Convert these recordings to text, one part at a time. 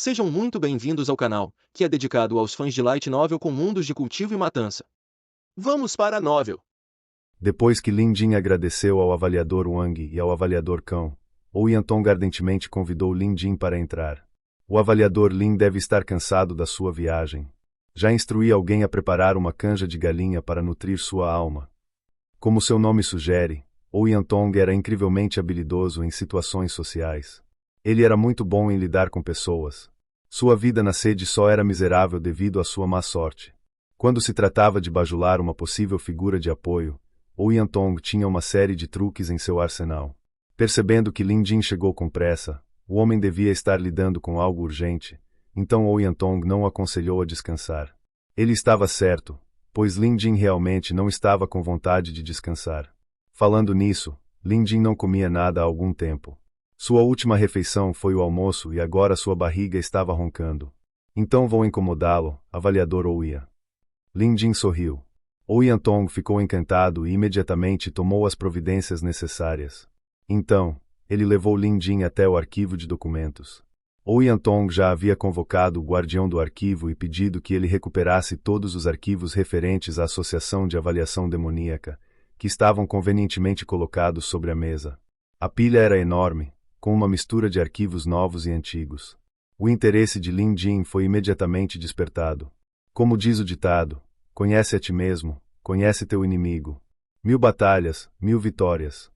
Sejam muito bem-vindos ao canal, que é dedicado aos fãs de Light Novel com mundos de cultivo e matança. Vamos para a novel! Depois que Lin Jin agradeceu ao avaliador Wang e ao avaliador Cão, Ouyantong ardentemente convidou Lin Jin para entrar. O avaliador Lin deve estar cansado da sua viagem. Já instruí alguém a preparar uma canja de galinha para nutrir sua alma. Como seu nome sugere, Ouyantong era incrivelmente habilidoso em situações sociais. Ele era muito bom em lidar com pessoas. Sua vida na sede só era miserável devido à sua má sorte. Quando se tratava de bajular uma possível figura de apoio, Ouyantong tinha uma série de truques em seu arsenal. Percebendo que Lin Jin chegou com pressa, o homem devia estar lidando com algo urgente, então Ouyantong não o aconselhou a descansar. Ele estava certo, pois Lin Jin realmente não estava com vontade de descansar. Falando nisso, Lin Jin não comia nada há algum tempo. Sua última refeição foi o almoço e agora sua barriga estava roncando. Então vou incomodá-lo, avaliador Ouya. Lin Jin sorriu. Ouyantong ficou encantado e imediatamente tomou as providências necessárias. Então, ele levou Lin Jin até o arquivo de documentos. Ouyantong já havia convocado o guardião do arquivo e pedido que ele recuperasse todos os arquivos referentes à Associação de Avaliação Demoníaca, que estavam convenientemente colocados sobre a mesa. A pilha era enorme, com uma mistura de arquivos novos e antigos. O interesse de Lin Jin foi imediatamente despertado. Como diz o ditado, conhece a ti mesmo, conhece teu inimigo. 1000 batalhas, 1000 vitórias.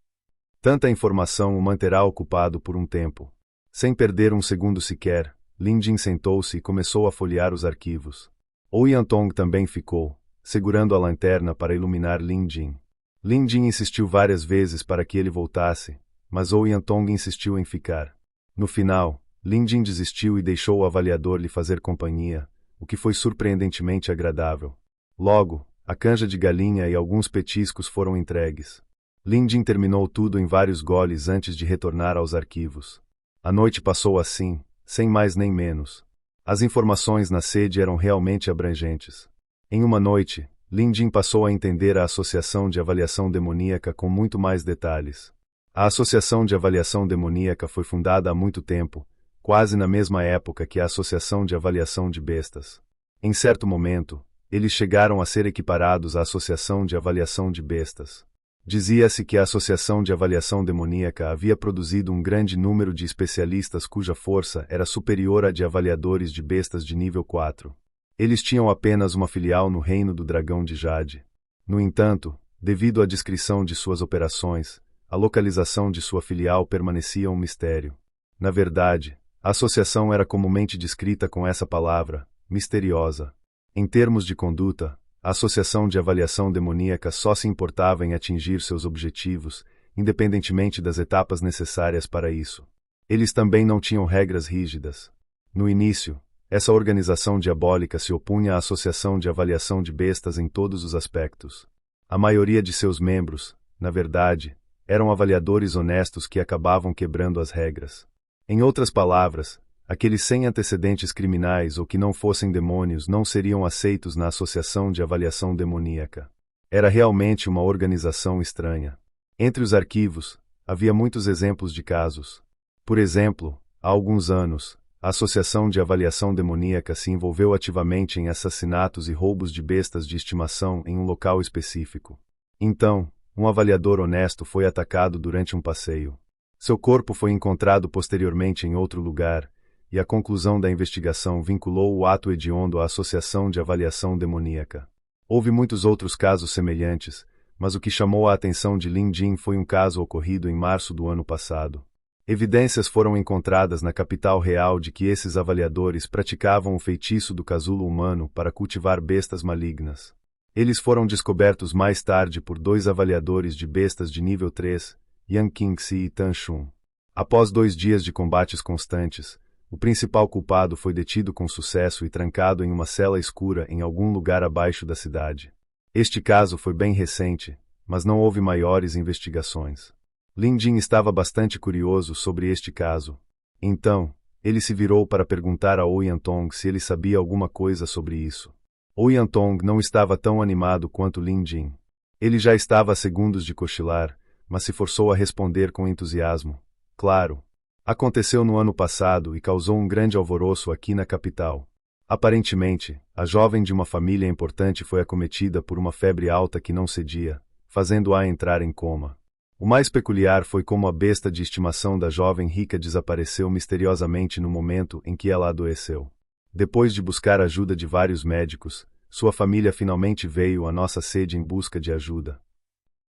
Tanta informação o manterá ocupado por um tempo. Sem perder um segundo sequer, Lin Jin sentou-se e começou a folhear os arquivos. Ouyantong também ficou, segurando a lanterna para iluminar Lin Jin. Lin Jin insistiu várias vezes para que ele voltasse, mas Ouyantong insistiu em ficar. No final, Lin Jin desistiu e deixou o avaliador lhe fazer companhia, o que foi surpreendentemente agradável. Logo, a canja de galinha e alguns petiscos foram entregues. Lin Jin terminou tudo em vários goles antes de retornar aos arquivos. A noite passou assim, sem mais nem menos. As informações na sede eram realmente abrangentes. Em uma noite, Lin Jin passou a entender a Associação de Avaliação Demoníaca com muito mais detalhes. A Associação de Avaliação Demoníaca foi fundada há muito tempo, quase na mesma época que a Associação de Avaliação de Bestas. Em certo momento, eles chegaram a ser equiparados à Associação de Avaliação de Bestas. Dizia-se que a Associação de Avaliação Demoníaca havia produzido um grande número de especialistas cuja força era superior à de avaliadores de bestas de nível 4. Eles tinham apenas uma filial no Reino do Dragão de Jade. No entanto, devido à descrição de suas operações, a localização de sua filial permanecia um mistério. Na verdade, a associação era comumente descrita com essa palavra, misteriosa. Em termos de conduta, a Associação de Avaliação Demoníaca só se importava em atingir seus objetivos, independentemente das etapas necessárias para isso. Eles também não tinham regras rígidas. No início, essa organização diabólica se opunha à Associação de Avaliação de Bestas em todos os aspectos. A maioria de seus membros, na verdade, eram avaliadores honestos que acabavam quebrando as regras. Em outras palavras, aqueles sem antecedentes criminais ou que não fossem demônios não seriam aceitos na Associação de Avaliação Demoníaca. Era realmente uma organização estranha. Entre os arquivos, havia muitos exemplos de casos. Por exemplo, há alguns anos, a Associação de Avaliação Demoníaca se envolveu ativamente em assassinatos e roubos de bestas de estimação em um local específico. Então, um avaliador honesto foi atacado durante um passeio. Seu corpo foi encontrado posteriormente em outro lugar, e a conclusão da investigação vinculou o ato hediondo à Associação de Avaliação Demoníaca. Houve muitos outros casos semelhantes, mas o que chamou a atenção de Lin Jin foi um caso ocorrido em março do ano passado. Evidências foram encontradas na capital real de que esses avaliadores praticavam o feitiço do casulo humano para cultivar bestas malignas. Eles foram descobertos mais tarde por 2 avaliadores de bestas de nível 3, Yang Qingxi e Tan Shun. Após 2 dias de combates constantes, o principal culpado foi detido com sucesso e trancado em uma cela escura em algum lugar abaixo da cidade. Este caso foi bem recente, mas não houve maiores investigações. Lin Jin estava bastante curioso sobre este caso. Então, ele se virou para perguntar a Ouyantong se ele sabia alguma coisa sobre isso. Ouyantong não estava tão animado quanto Lin Jin. Ele já estava a segundos de cochilar, mas se forçou a responder com entusiasmo. Claro. Aconteceu no ano passado e causou um grande alvoroço aqui na capital. Aparentemente, a jovem de uma família importante foi acometida por uma febre alta que não cedia, fazendo-a entrar em coma. O mais peculiar foi como a besta de estimação da jovem rica desapareceu misteriosamente no momento em que ela adoeceu. Depois de buscar ajuda de vários médicos, sua família finalmente veio à nossa sede em busca de ajuda.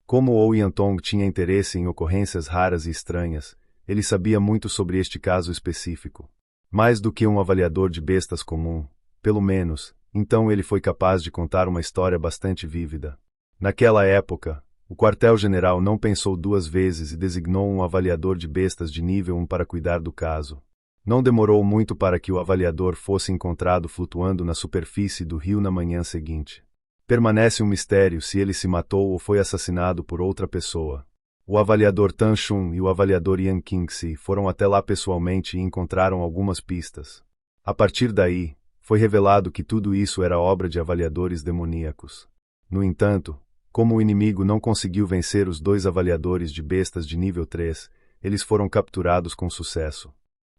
Como O Yantong tinha interesse em ocorrências raras e estranhas, ele sabia muito sobre este caso específico. Mais do que um avaliador de bestas comum, pelo menos, então ele foi capaz de contar uma história bastante vívida. Naquela época, o quartel-general não pensou duas vezes e designou um avaliador de bestas de nível 1 para cuidar do caso. Não demorou muito para que o avaliador fosse encontrado flutuando na superfície do rio na manhã seguinte. Permanece um mistério se ele se matou ou foi assassinado por outra pessoa. O avaliador Tan Shun e o avaliador Yang Qingxi foram até lá pessoalmente e encontraram algumas pistas. A partir daí, foi revelado que tudo isso era obra de avaliadores demoníacos. No entanto, como o inimigo não conseguiu vencer os dois avaliadores de bestas de nível 3, eles foram capturados com sucesso.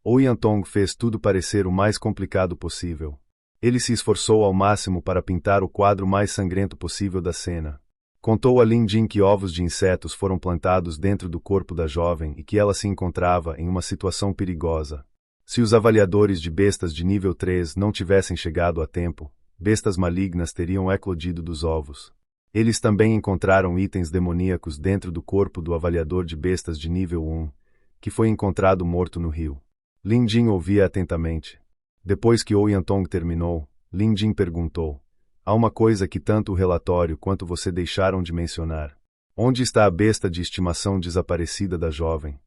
O Yantong fez tudo parecer o mais complicado possível. Ele se esforçou ao máximo para pintar o quadro mais sangrento possível da cena. Contou a Lin Jin que ovos de insetos foram plantados dentro do corpo da jovem e que ela se encontrava em uma situação perigosa. Se os avaliadores de bestas de nível 3 não tivessem chegado a tempo, bestas malignas teriam eclodido dos ovos. Eles também encontraram itens demoníacos dentro do corpo do avaliador de bestas de nível 1, que foi encontrado morto no rio. Lin Jin ouvia atentamente. Depois que O Yantong terminou, Lin Jin perguntou: há uma coisa que tanto o relatório quanto você deixaram de mencionar. Onde está a besta de estimação desaparecida da jovem?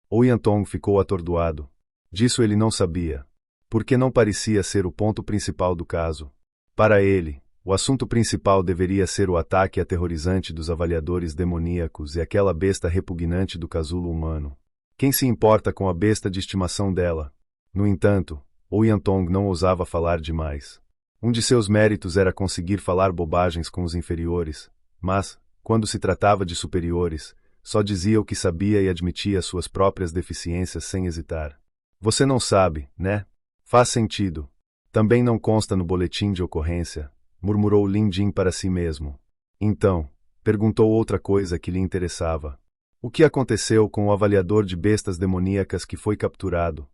O Yantong ficou atordoado. Disso ele não sabia. Porque não parecia ser o ponto principal do caso. Para ele, o assunto principal deveria ser o ataque aterrorizante dos avaliadores demoníacos e aquela besta repugnante do casulo humano. Quem se importa com a besta de estimação dela? No entanto, O Yantong não ousava falar demais. Um de seus méritos era conseguir falar bobagens com os inferiores, mas, quando se tratava de superiores, só dizia o que sabia e admitia suas próprias deficiências sem hesitar. Você não sabe, né? Faz sentido. Também não consta no boletim de ocorrência, murmurou Lin Jin para si mesmo. Então, perguntou outra coisa que lhe interessava. O que aconteceu com o avaliador de bestas demoníacas que foi capturado?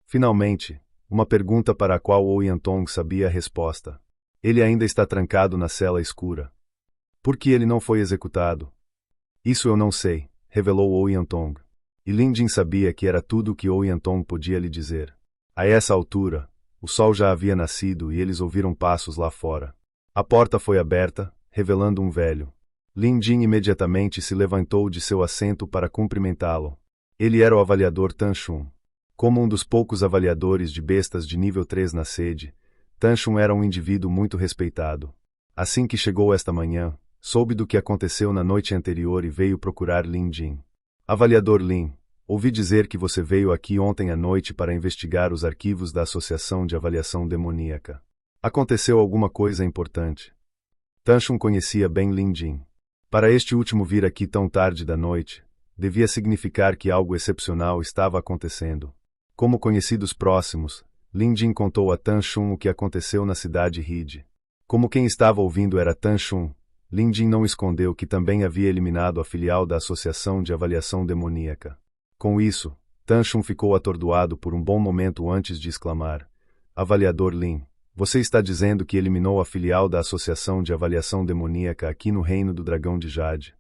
Finalmente, uma pergunta para a qual O Yantong sabia a resposta. Ele ainda está trancado na cela escura. Por que ele não foi executado? Isso eu não sei, revelou O Yantong. E Lin Jin sabia que era tudo o que O Yantong podia lhe dizer. A essa altura, o sol já havia nascido e eles ouviram passos lá fora. A porta foi aberta, revelando um velho. Lin Jin imediatamente se levantou de seu assento para cumprimentá-lo. Ele era o avaliador Tan Shun. Como um dos poucos avaliadores de bestas de nível 3 na sede, Tan Shun era um indivíduo muito respeitado. Assim que chegou esta manhã, soube do que aconteceu na noite anterior e veio procurar Lin Jin. Avaliador Lin, ouvi dizer que você veio aqui ontem à noite para investigar os arquivos da Associação de Avaliação Demoníaca. Aconteceu alguma coisa importante? Tan Shun conhecia bem Lin Jin. Para este último vir aqui tão tarde da noite, devia significar que algo excepcional estava acontecendo. Como conhecidos próximos, Lin Jin contou a Tan Shun o que aconteceu na cidade Hide. Como quem estava ouvindo era Tan Shun, Lin Jin não escondeu que também havia eliminado a filial da Associação de Avaliação Demoníaca. Com isso, Tan Shun ficou atordoado por um bom momento antes de exclamar: Avaliador Lin, você está dizendo que eliminou a filial da Associação de Avaliação Demoníaca aqui no Reino do Dragão de Jade?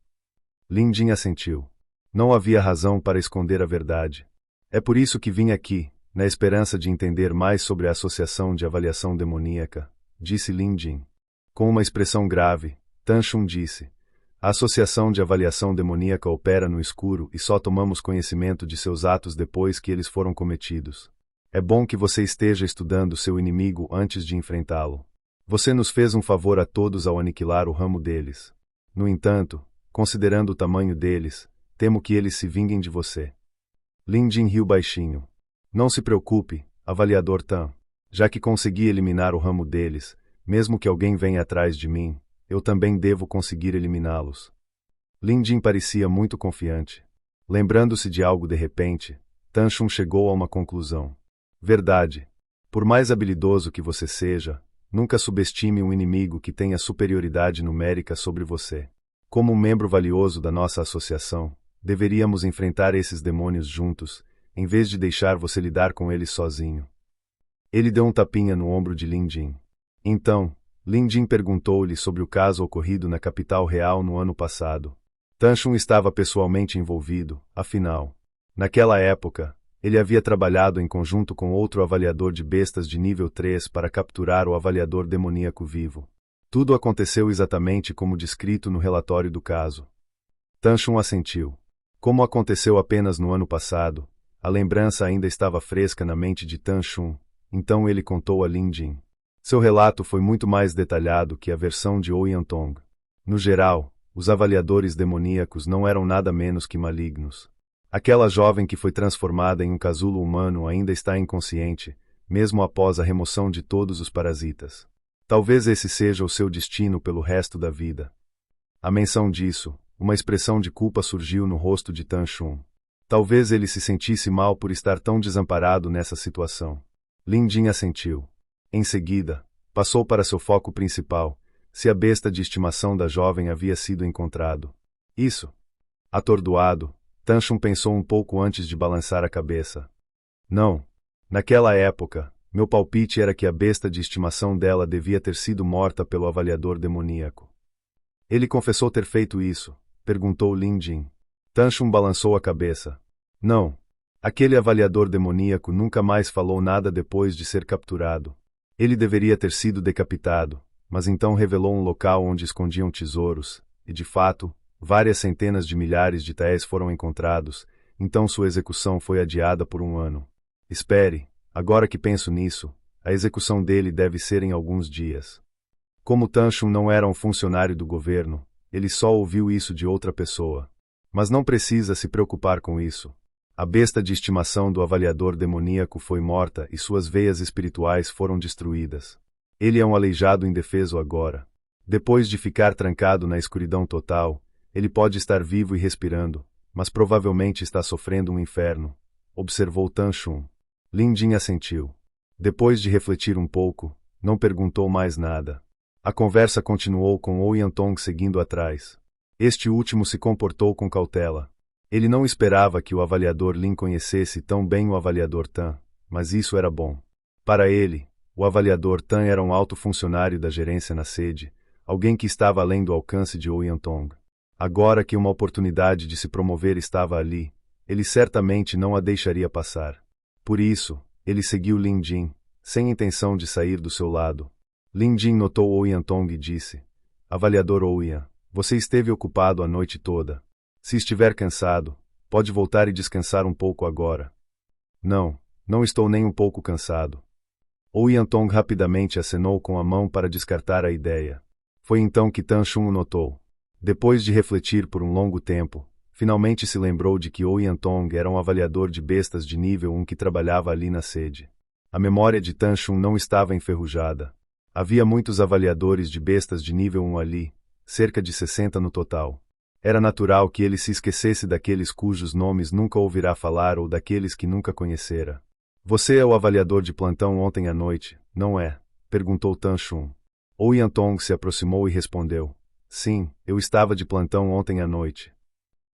Lin Jin assentiu. Não havia razão para esconder a verdade. É por isso que vim aqui, na esperança de entender mais sobre a Associação de Avaliação Demoníaca, disse Lin Jin. Com uma expressão grave, Tan Shun disse: a Associação de Avaliação Demoníaca opera no escuro e só tomamos conhecimento de seus atos depois que eles foram cometidos. É bom que você esteja estudando seu inimigo antes de enfrentá-lo. Você nos fez um favor a todos ao aniquilar o ramo deles. No entanto, considerando o tamanho deles, temo que eles se vinguem de você. Lin Jin riu baixinho. Não se preocupe, avaliador Tan. Já que consegui eliminar o ramo deles, mesmo que alguém venha atrás de mim, eu também devo conseguir eliminá-los. Lin Jin parecia muito confiante. Lembrando-se de algo de repente, Tan Chun chegou a uma conclusão. Verdade. Por mais habilidoso que você seja, nunca subestime um inimigo que tenha superioridade numérica sobre você. Como um membro valioso da nossa associação, deveríamos enfrentar esses demônios juntos, em vez de deixar você lidar com eles sozinho. Ele deu um tapinha no ombro de Lin Jin. Então, Lin Jin perguntou-lhe sobre o caso ocorrido na capital real no ano passado. Tan Chun estava pessoalmente envolvido, afinal. Naquela época, ele havia trabalhado em conjunto com outro avaliador de bestas de nível 3 para capturar o avaliador demoníaco vivo. Tudo aconteceu exatamente como descrito no relatório do caso. Tan Chun assentiu. Como aconteceu apenas no ano passado, a lembrança ainda estava fresca na mente de Tan Chun, então ele contou a Lin Jin. Seu relato foi muito mais detalhado que a versão de Ouyantong. No geral, os avaliadores demoníacos não eram nada menos que malignos. Aquela jovem que foi transformada em um casulo humano ainda está inconsciente, mesmo após a remoção de todos os parasitas. Talvez esse seja o seu destino pelo resto da vida. À menção disso, uma expressão de culpa surgiu no rosto de Tan Chun. Talvez ele se sentisse mal por estar tão desamparado nessa situação. Lin Jin assentiu. Em seguida, passou para seu foco principal, se a besta de estimação da jovem havia sido encontrado. Isso. Atordoado, Tan Chun pensou um pouco antes de balançar a cabeça. Não. Naquela época, meu palpite era que a besta de estimação dela devia ter sido morta pelo avaliador demoníaco. Ele confessou ter feito isso, perguntou Lin Jin. Tan Chun balançou a cabeça. Não. Aquele avaliador demoníaco nunca mais falou nada depois de ser capturado. Ele deveria ter sido decapitado, mas então revelou um local onde escondiam tesouros, e de fato, várias centenas de milhares de taés foram encontrados, então sua execução foi adiada por 1 ano. Espere, agora que penso nisso, a execução dele deve ser em alguns dias. Como Tan Chun não era um funcionário do governo, ele só ouviu isso de outra pessoa. Mas não precisa se preocupar com isso. A besta de estimação do avaliador demoníaco foi morta e suas veias espirituais foram destruídas. Ele é um aleijado indefeso agora. Depois de ficar trancado na escuridão total, ele pode estar vivo e respirando, mas provavelmente está sofrendo um inferno, observou Tan Chun. Lin Jin assentiu. Depois de refletir um pouco, não perguntou mais nada. A conversa continuou com Ouyantong seguindo atrás. Este último se comportou com cautela. Ele não esperava que o avaliador Lin conhecesse tão bem o avaliador Tan, mas isso era bom. Para ele, o avaliador Tan era um alto funcionário da gerência na sede, alguém que estava além do alcance de Ouyantong. Agora que uma oportunidade de se promover estava ali, ele certamente não a deixaria passar. Por isso, ele seguiu Lin Jin, sem intenção de sair do seu lado. Lin Jin notou Ouyantong e disse: Avaliador Ouyan, você esteve ocupado a noite toda. Se estiver cansado, pode voltar e descansar um pouco agora. Não, não estou nem um pouco cansado. Ouyantong rapidamente acenou com a mão para descartar a ideia. Foi então que Tan Chun o notou. Depois de refletir por um longo tempo, finalmente se lembrou de que Ouyantong era um avaliador de bestas de nível 1 que trabalhava ali na sede. A memória de Tan Chun não estava enferrujada. Havia muitos avaliadores de bestas de nível 1 ali, cerca de 60 no total. Era natural que ele se esquecesse daqueles cujos nomes nunca ouvirá falar ou daqueles que nunca conhecera. Você é o avaliador de plantão ontem à noite, não é? Perguntou Tan Chun. Ouyantong se aproximou e respondeu. Sim, eu estava de plantão ontem à noite.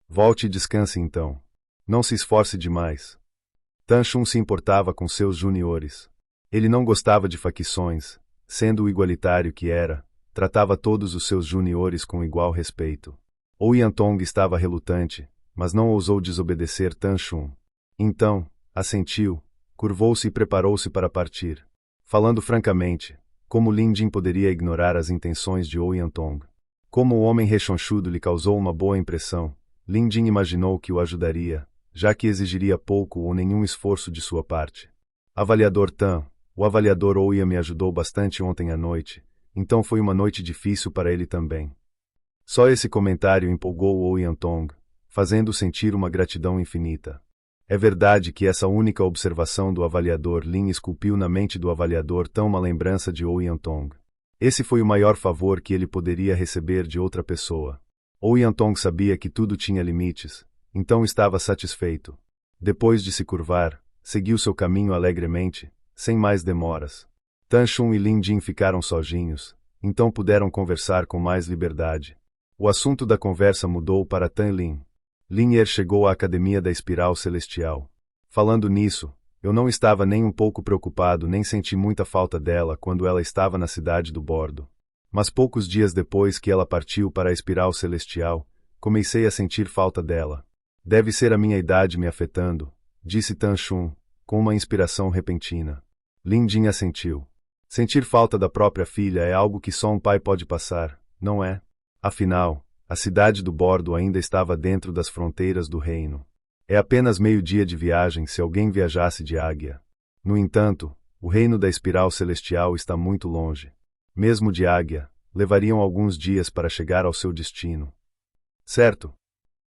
Volte e descanse então. Não se esforce demais. Tan Chun se importava com seus juniores. Ele não gostava de facções, sendo o igualitário que era, tratava todos os seus juniores com igual respeito. Ouyantong estava relutante, mas não ousou desobedecer Tan Chun. Então, assentiu, curvou-se e preparou-se para partir. Falando francamente, como Lin Jin poderia ignorar as intenções de Ouyantong? Como o homem rechonchudo lhe causou uma boa impressão, Lin Jin imaginou que o ajudaria, já que exigiria pouco ou nenhum esforço de sua parte. Avaliador Tan, o avaliador Ouya me ajudou bastante ontem à noite, então foi uma noite difícil para ele também. Só esse comentário empolgou Ouyantong, fazendo-o sentir uma gratidão infinita. É verdade que essa única observação do avaliador Lin esculpiu na mente do avaliador Tan uma lembrança de Ouyantong. Esse foi o maior favor que ele poderia receber de outra pessoa. Ouyantong sabia que tudo tinha limites, então estava satisfeito. Depois de se curvar, seguiu seu caminho alegremente, sem mais demoras. Tan Shun e Lin Jin ficaram sozinhos, então puderam conversar com mais liberdade. O assunto da conversa mudou para Tan Lin. Lin Er chegou à Academia da Espiral Celestial. Falando nisso, eu não estava nem um pouco preocupado nem senti muita falta dela quando ela estava na cidade do Bordo. Mas poucos dias depois que ela partiu para a Espiral Celestial, comecei a sentir falta dela. Deve ser a minha idade me afetando, disse Tan Shun, com uma inspiração repentina. Lin Jin assentiu. Sentir falta da própria filha é algo que só um pai pode passar, não é? Afinal, a cidade do Bordo ainda estava dentro das fronteiras do reino. É apenas meio-dia de viagem se alguém viajasse de águia. No entanto, o reino da Espiral Celestial está muito longe. Mesmo de águia, levariam alguns dias para chegar ao seu destino. Certo?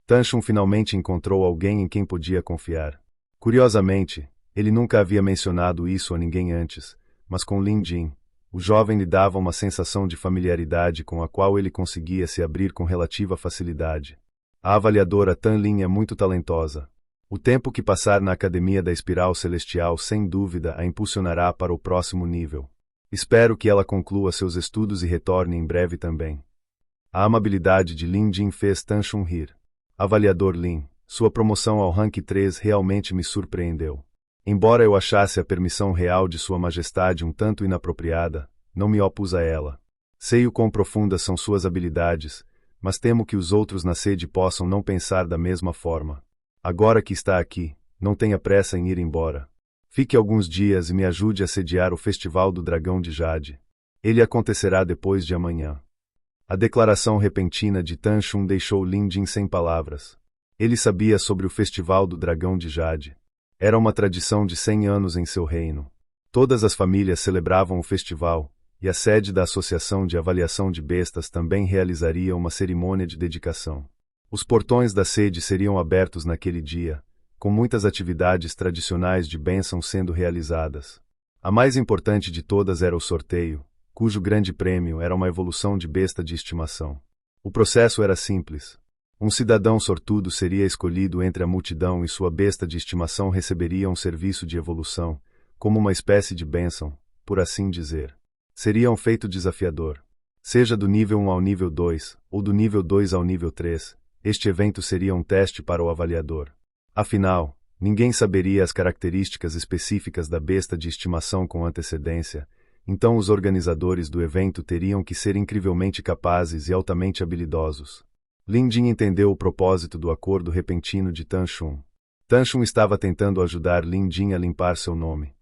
Tan Shun finalmente encontrou alguém em quem podia confiar. Curiosamente, ele nunca havia mencionado isso a ninguém antes, mas com Lin Jin, o jovem lhe dava uma sensação de familiaridade com a qual ele conseguia se abrir com relativa facilidade. A avaliadora Tan Lin é muito talentosa. O tempo que passar na Academia da Espiral Celestial sem dúvida a impulsionará para o próximo nível. Espero que ela conclua seus estudos e retorne em breve também. A amabilidade de Lin Jin fez Tan Shun rir. Avaliador Lin, sua promoção ao rank 3 realmente me surpreendeu. Embora eu achasse a permissão real de Sua Majestade um tanto inapropriada, não me opus a ela. Sei o quão profundas são suas habilidades, mas temo que os outros na sede possam não pensar da mesma forma. Agora que está aqui, não tenha pressa em ir embora. Fique alguns dias e me ajude a sediar o Festival do Dragão de Jade. Ele acontecerá depois de amanhã. A declaração repentina de Tan Shun deixou Lin Jin sem palavras. Ele sabia sobre o Festival do Dragão de Jade. Era uma tradição de 100 anos em seu reino. Todas as famílias celebravam o festival, e a sede da Associação de Avaliação de Bestas também realizaria uma cerimônia de dedicação. Os portões da sede seriam abertos naquele dia, com muitas atividades tradicionais de bênção sendo realizadas. A mais importante de todas era o sorteio, cujo grande prêmio era uma evolução de besta de estimação. O processo era simples. Um cidadão sortudo seria escolhido entre a multidão e sua besta de estimação receberia um serviço de evolução, como uma espécie de bênção, por assim dizer. Seria um feito desafiador. Seja do nível 1 ao nível 2, ou do nível 2 ao nível 3, este evento seria um teste para o avaliador. Afinal, ninguém saberia as características específicas da besta de estimação com antecedência, então os organizadores do evento teriam que ser incrivelmente capazes e altamente habilidosos. Lin Jin entendeu o propósito do acordo repentino de Tan Shun. Tan Shun estava tentando ajudar Lin Jin a limpar seu nome.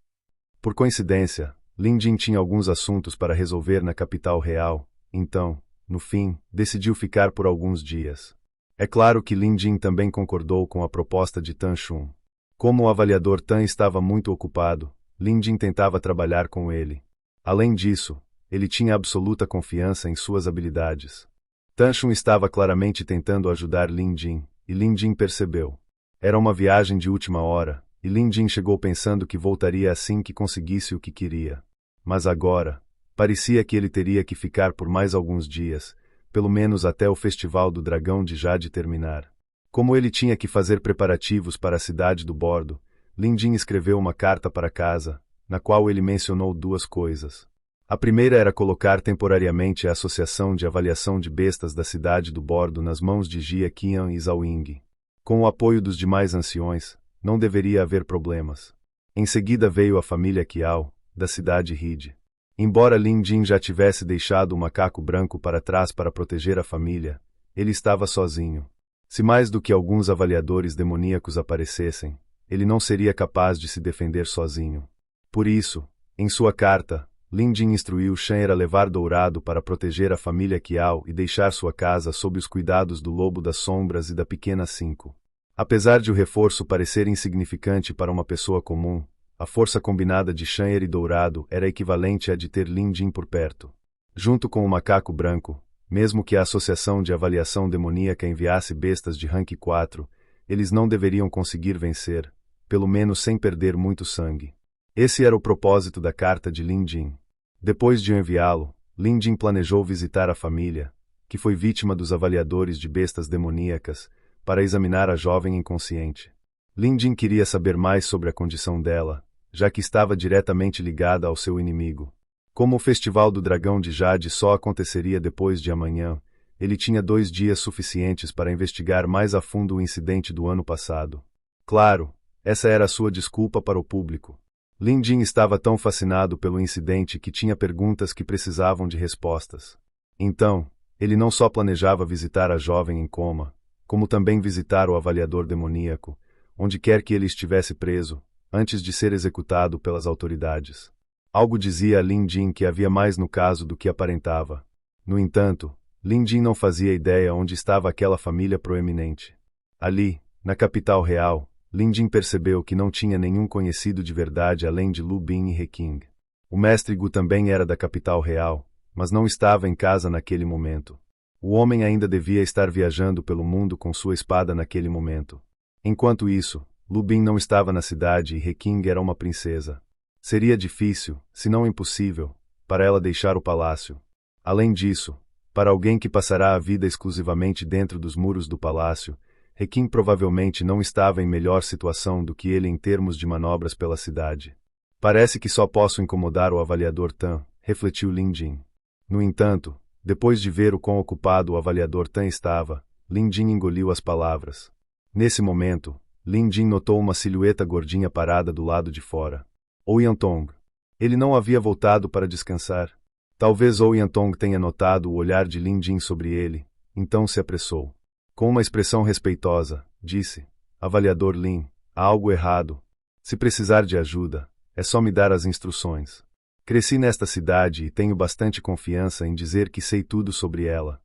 Por coincidência, Lin Jin tinha alguns assuntos para resolver na capital real, então, no fim, decidiu ficar por alguns dias. É claro que Lin Jin também concordou com a proposta de Tan Shun. Como o avaliador Tan estava muito ocupado, Lin Jin tentava trabalhar com ele. Além disso, ele tinha absoluta confiança em suas habilidades. Tan Shun estava claramente tentando ajudar Lin Jin, e Lin Jin percebeu. Era uma viagem de última hora, e Lin Jin chegou pensando que voltaria assim que conseguisse o que queria. Mas agora, parecia que ele teria que ficar por mais alguns dias, pelo menos até o Festival do Dragão de Jade terminar. Como ele tinha que fazer preparativos para a cidade do Bordo, Lin Jin escreveu uma carta para casa, na qual ele mencionou duas coisas. A primeira era colocar temporariamente a Associação de Avaliação de Bestas da cidade do Bordo nas mãos de Jia Qian e Zhao Ying. Com o apoio dos demais anciões, não deveria haver problemas. Em seguida veio a família Qiao, da cidade Hide. Embora Lin Jin já tivesse deixado o macaco branco para trás para proteger a família, ele estava sozinho. Se mais do que alguns avaliadores demoníacos aparecessem, ele não seria capaz de se defender sozinho. Por isso, em sua carta, Lin Jin instruiu Shen a levar Dourado para proteger a família Qiao e deixar sua casa sob os cuidados do Lobo das Sombras e da Pequena 5. Apesar de o reforço parecer insignificante para uma pessoa comum, a força combinada de Shen e Dourado era equivalente à de ter Lin Jin por perto. Junto com o macaco branco, mesmo que a Associação de Avaliação Demoníaca enviasse bestas de rank 4, eles não deveriam conseguir vencer, pelo menos sem perder muito sangue. Esse era o propósito da carta de Lin Jin. Depois de enviá-lo, Lin Jin planejou visitar a família, que foi vítima dos avaliadores de bestas demoníacas, para examinar a jovem inconsciente. Lin Jin queria saber mais sobre a condição dela, já que estava diretamente ligada ao seu inimigo. Como o Festival do Dragão de Jade só aconteceria depois de amanhã, ele tinha 2 dias suficientes para investigar mais a fundo o incidente do ano passado. Claro, essa era a sua desculpa para o público. Lin Jin estava tão fascinado pelo incidente que tinha perguntas que precisavam de respostas. Então, ele não só planejava visitar a jovem em coma, como também visitar o avaliador demoníaco, onde quer que ele estivesse preso, antes de ser executado pelas autoridades. Algo dizia a Lin Jin que havia mais no caso do que aparentava. No entanto, Lin Jin não fazia ideia onde estava aquela família proeminente. Ali, na capital real, Lin Jin percebeu que não tinha nenhum conhecido de verdade além de Lu Bin e He King. O mestre Gu também era da capital real, mas não estava em casa naquele momento. O homem ainda devia estar viajando pelo mundo com sua espada naquele momento. Enquanto isso, Lu Bin não estava na cidade e He King era uma princesa. Seria difícil, se não impossível, para ela deixar o palácio. Além disso, para alguém que passará a vida exclusivamente dentro dos muros do palácio, He King provavelmente não estava em melhor situação do que ele em termos de manobras pela cidade. Parece que só posso incomodar o avaliador Tan, refletiu Lin Jin. No entanto, depois de ver o quão ocupado o avaliador Tan estava, Lin Jin engoliu as palavras. Nesse momento, Lin Jin notou uma silhueta gordinha parada do lado de fora. Ouyantong. Ele não havia voltado para descansar. Talvez Ouyantong tenha notado o olhar de Lin Jin sobre ele, então se apressou. Com uma expressão respeitosa, disse: Avaliador Lin, há algo errado. Se precisar de ajuda, é só me dar as instruções. Cresci nesta cidade e tenho bastante confiança em dizer que sei tudo sobre ela.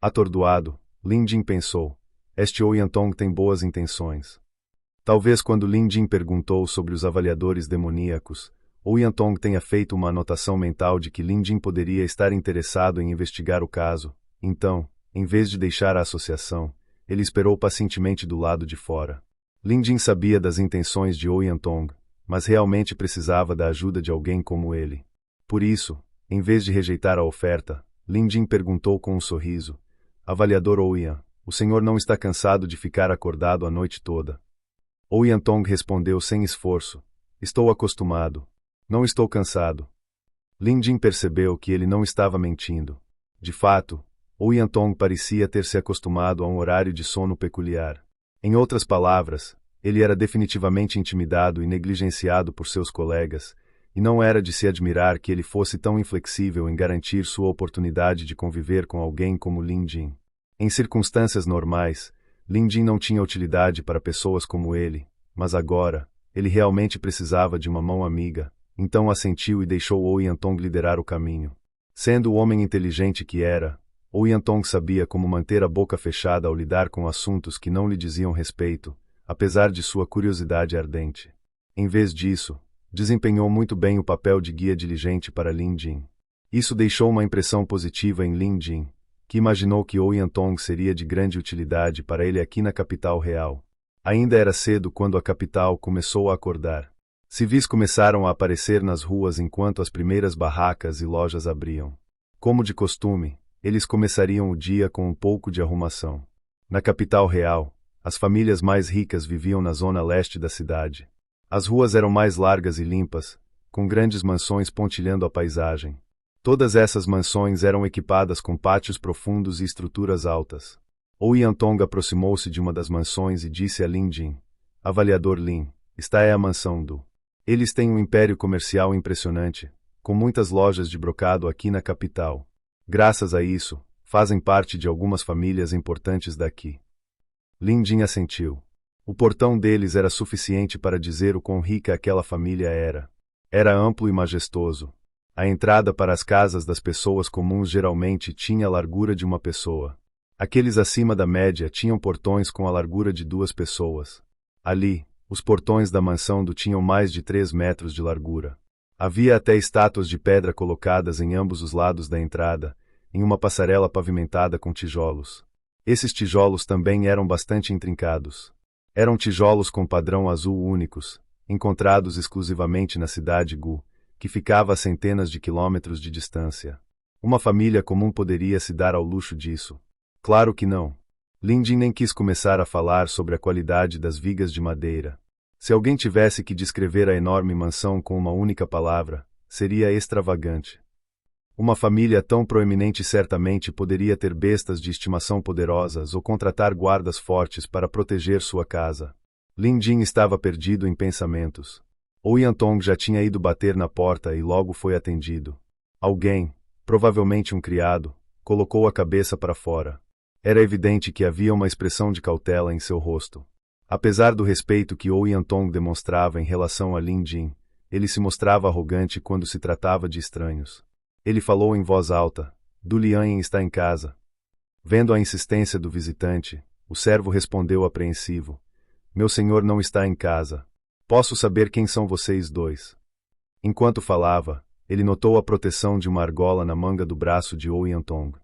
Atordoado, Lin Jin pensou: este Ouyantong tem boas intenções. Talvez quando Lin Jin perguntou sobre os avaliadores demoníacos, Ouyantong tenha feito uma anotação mental de que Lin Jin poderia estar interessado em investigar o caso. Então, em vez de deixar a associação, ele esperou pacientemente do lado de fora. Lin Jin sabia das intenções de Ouyantong, mas realmente precisava da ajuda de alguém como ele. Por isso, em vez de rejeitar a oferta, Lin Jin perguntou com um sorriso: Avaliador Ouyan, o senhor não está cansado de ficar acordado a noite toda? Ouyantong respondeu sem esforço: estou acostumado. Não estou cansado. Lin Jin percebeu que ele não estava mentindo. De fato, Ouyantong parecia ter se acostumado a um horário de sono peculiar. Em outras palavras, ele era definitivamente intimidado e negligenciado por seus colegas, e não era de se admirar que ele fosse tão inflexível em garantir sua oportunidade de conviver com alguém como Lin Jin. Em circunstâncias normais, Lin Jin não tinha utilidade para pessoas como ele, mas agora, ele realmente precisava de uma mão amiga, então assentiu e deixou Ouyantong liderar o caminho. Sendo o homem inteligente que era, Ouyantong sabia como manter a boca fechada ao lidar com assuntos que não lhe diziam respeito, apesar de sua curiosidade ardente. Em vez disso, desempenhou muito bem o papel de guia diligente para Lin Jin. Isso deixou uma impressão positiva em Lin Jin, que imaginou que Ouyantong seria de grande utilidade para ele aqui na capital real. Ainda era cedo quando a capital começou a acordar. Civis começaram a aparecer nas ruas enquanto as primeiras barracas e lojas abriam. Como de costume, eles começariam o dia com um pouco de arrumação. Na capital real, as famílias mais ricas viviam na zona leste da cidade. As ruas eram mais largas e limpas, com grandes mansões pontilhando a paisagem. Todas essas mansões eram equipadas com pátios profundos e estruturas altas. Ouyantong aproximou-se de uma das mansões e disse a Lin Jin: Avaliador Lin, esta é a mansão do... Eles têm um império comercial impressionante, com muitas lojas de brocado aqui na capital. Graças a isso, fazem parte de algumas famílias importantes daqui. Lin Jin assentiu. O portão deles era suficiente para dizer o quão rica aquela família era. Era amplo e majestoso. A entrada para as casas das pessoas comuns geralmente tinha a largura de uma pessoa. Aqueles acima da média tinham portões com a largura de 2 pessoas. Ali, os portões da mansão do tinham mais de 3 metros de largura. Havia até estátuas de pedra colocadas em ambos os lados da entrada, em uma passarela pavimentada com tijolos. Esses tijolos também eram bastante intrincados. Eram tijolos com padrão azul únicos, encontrados exclusivamente na cidade Gu, que ficava a centenas de quilômetros de distância. Uma família comum poderia se dar ao luxo disso. Claro que não. Lin Jin nem quis começar a falar sobre a qualidade das vigas de madeira. Se alguém tivesse que descrever a enorme mansão com uma única palavra, seria extravagante. Uma família tão proeminente certamente poderia ter bestas de estimação poderosas ou contratar guardas fortes para proteger sua casa. Lin Jin estava perdido em pensamentos. O Yantong já tinha ido bater na porta e logo foi atendido. Alguém, provavelmente um criado, colocou a cabeça para fora. Era evidente que havia uma expressão de cautela em seu rosto. Apesar do respeito que O Yantong demonstrava em relação a Lin Jin, ele se mostrava arrogante quando se tratava de estranhos. Ele falou em voz alta: Du Lianyin está em casa. Vendo a insistência do visitante, o servo respondeu apreensivo: Meu senhor não está em casa. Posso saber quem são vocês dois? Enquanto falava, ele notou a proteção de uma argola na manga do braço de O Yantong.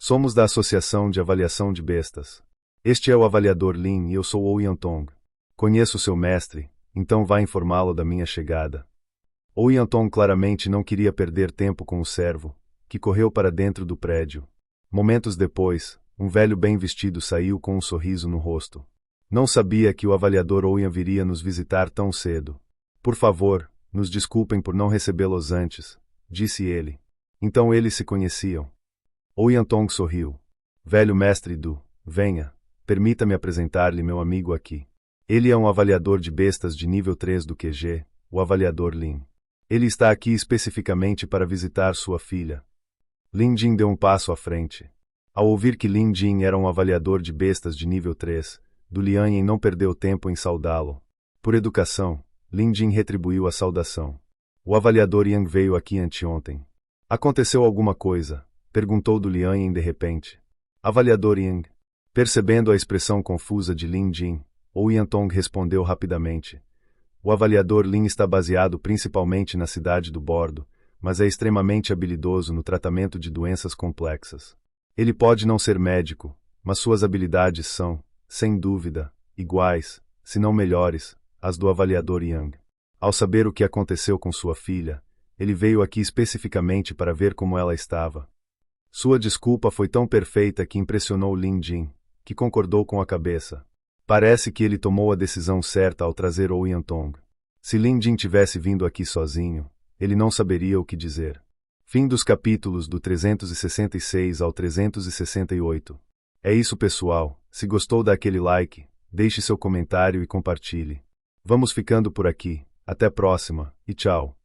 Somos da Associação de Avaliação de Bestas. Este é o avaliador Lin e eu sou O Yantong. Conheço seu mestre, então vá informá-lo da minha chegada. O Yantong claramente não queria perder tempo com o servo, que correu para dentro do prédio. Momentos depois, um velho bem vestido saiu com um sorriso no rosto. Não sabia que o avaliador Oyan viria nos visitar tão cedo. Por favor, nos desculpem por não recebê-los antes, disse ele. Então eles se conheciam. O Yantong sorriu. Velho mestre Du, venha, permita-me apresentar-lhe meu amigo aqui. Ele é um avaliador de bestas de nível 3 do QG, o avaliador Lin. Ele está aqui especificamente para visitar sua filha. Lin Jin deu um passo à frente. Ao ouvir que Lin Jin era um avaliador de bestas de nível 3, Du Lianyin não perdeu tempo em saudá-lo. Por educação, Lin Jin retribuiu a saudação. O avaliador Yang veio aqui anteontem. Aconteceu alguma coisa? Perguntou Du Lianyin de repente. Avaliador Yang. Percebendo a expressão confusa de Lin Jin, O Yantong respondeu rapidamente. O avaliador Lin está baseado principalmente na cidade do Bordo, mas é extremamente habilidoso no tratamento de doenças complexas. Ele pode não ser médico, mas suas habilidades são, sem dúvida, iguais, se não melhores, às do avaliador Yang. Ao saber o que aconteceu com sua filha, ele veio aqui especificamente para ver como ela estava. Sua desculpa foi tão perfeita que impressionou Lin Jin, que concordou com a cabeça. Parece que ele tomou a decisão certa ao trazer O Yantong. Se Lin Jin tivesse vindo aqui sozinho, ele não saberia o que dizer. Fim dos capítulos do 366 ao 368. É isso, pessoal. Se gostou, dá aquele like, deixe seu comentário e compartilhe. Vamos ficando por aqui. Até a próxima, e tchau.